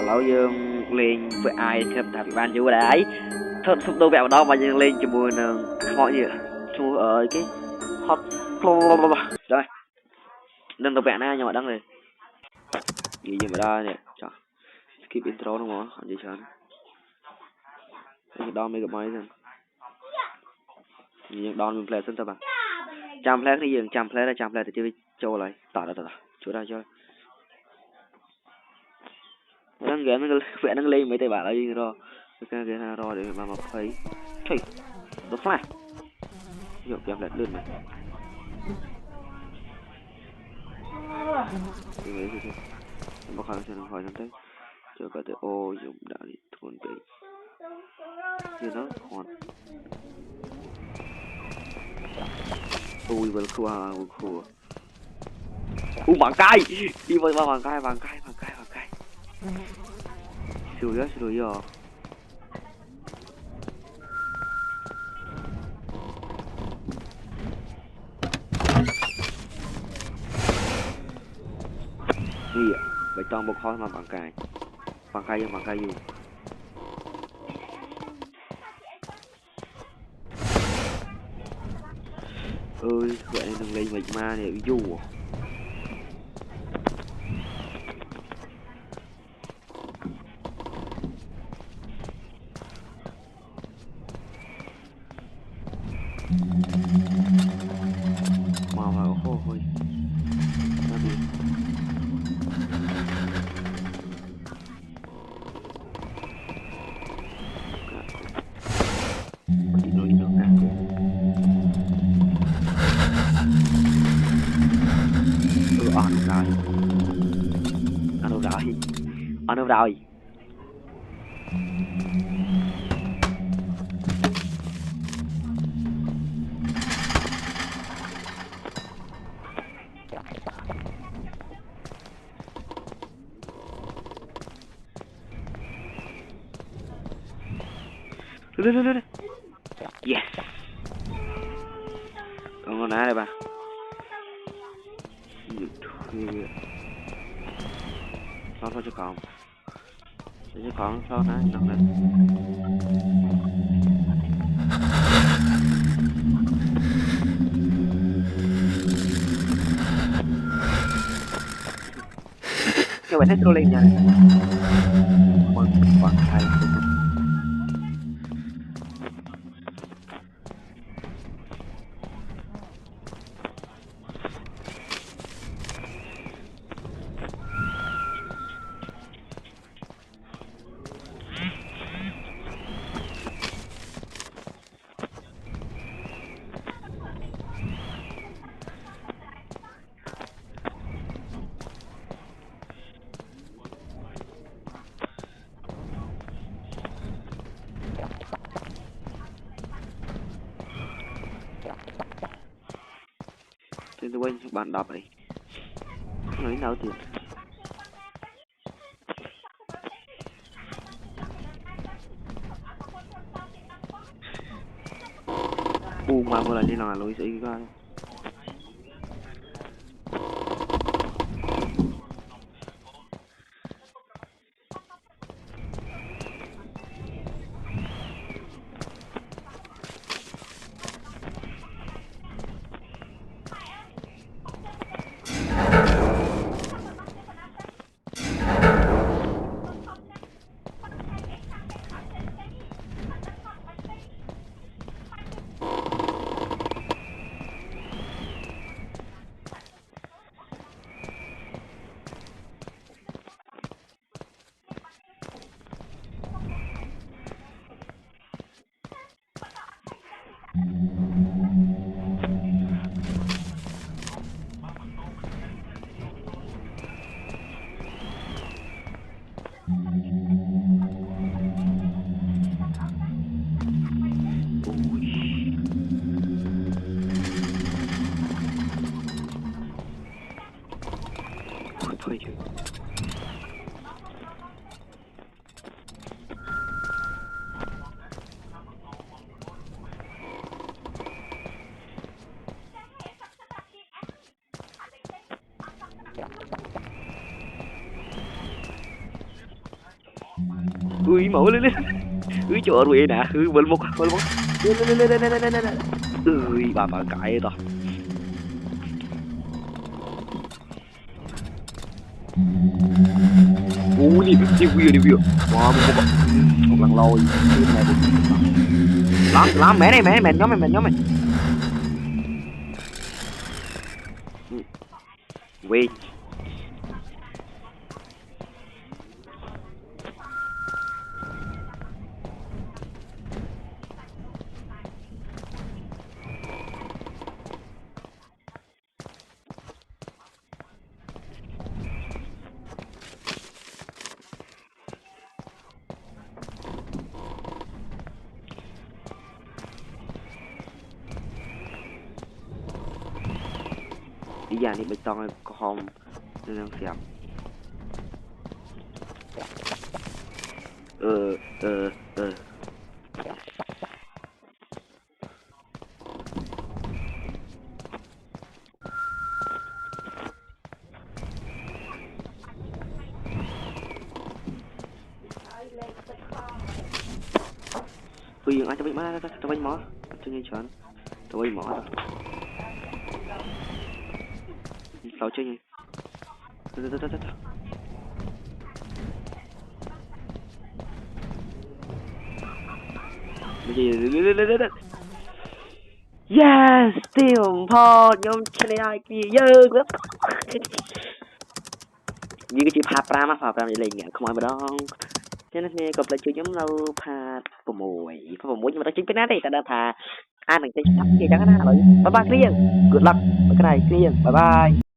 lâu dương lên với ai thêm thằng ban chú đấy thật sụp đôi bẹo đó mà dương lên cho mùi mọi gì chú ở cái hot rồi đừng đọc bẹo na nhưng mà đăng rồi gì gì mà đây nè chọn skip intro đúng không còn gì chọn cái đo mấy cái máy rồi gì đo mình play sân tập à trăm play thì dừng trăm play thì chơi cho lại tỏ ra chú ra chơi đang ghé nó vẽ đang lên mấy tay bảo là gì rồi cái ghé nào rồi để mà thấy trời nó flash nhiều kèm lại lên này cái mấy gì mà khỏi sẽ hỏi thằng đấy cho cả tới ô dùng đã đi thôn bị như nó còn ui vẫn khua bằng cay đi với bằng cay sửa rồi đi vậy toàn một kho mà bằng cay dù ơi vậy nên đừng lên mình ma này dù mà vào khô thôi ra đi ăn đâu rồi lên yes còn con ná đây bà sao cho còn sao ná nằm đây các bạn thấy tôi lên nha còn hai trên tôi quên bạn đọc này nói nào thì mà một lần đi nào lối sẽ ra ui mẫu lên lên ui chỗ rồi nè bên một lên ui bà cãi rồi ui đi view wow một lần lôi này lắm mẹ này mẹ nhóm mày wait đi ra đi bê tông có không nên đang xem ờ ui dừng ai cho bay mỏ cho nghe chọn cho bay mỏ rồi sao chơi nhỉ yes stillพอ nhóm chơi ai kia dơ lắm như cái chữ phá pram vậy liền không ai mà đón cho nên nghe cặp lại chơi giống lâu phá mùi nhưng mà nó chính cái nát đây ta đã thà ai đừng chơi sắp kia chẳng có rồi bye bye clear good luck cái này clear bye bye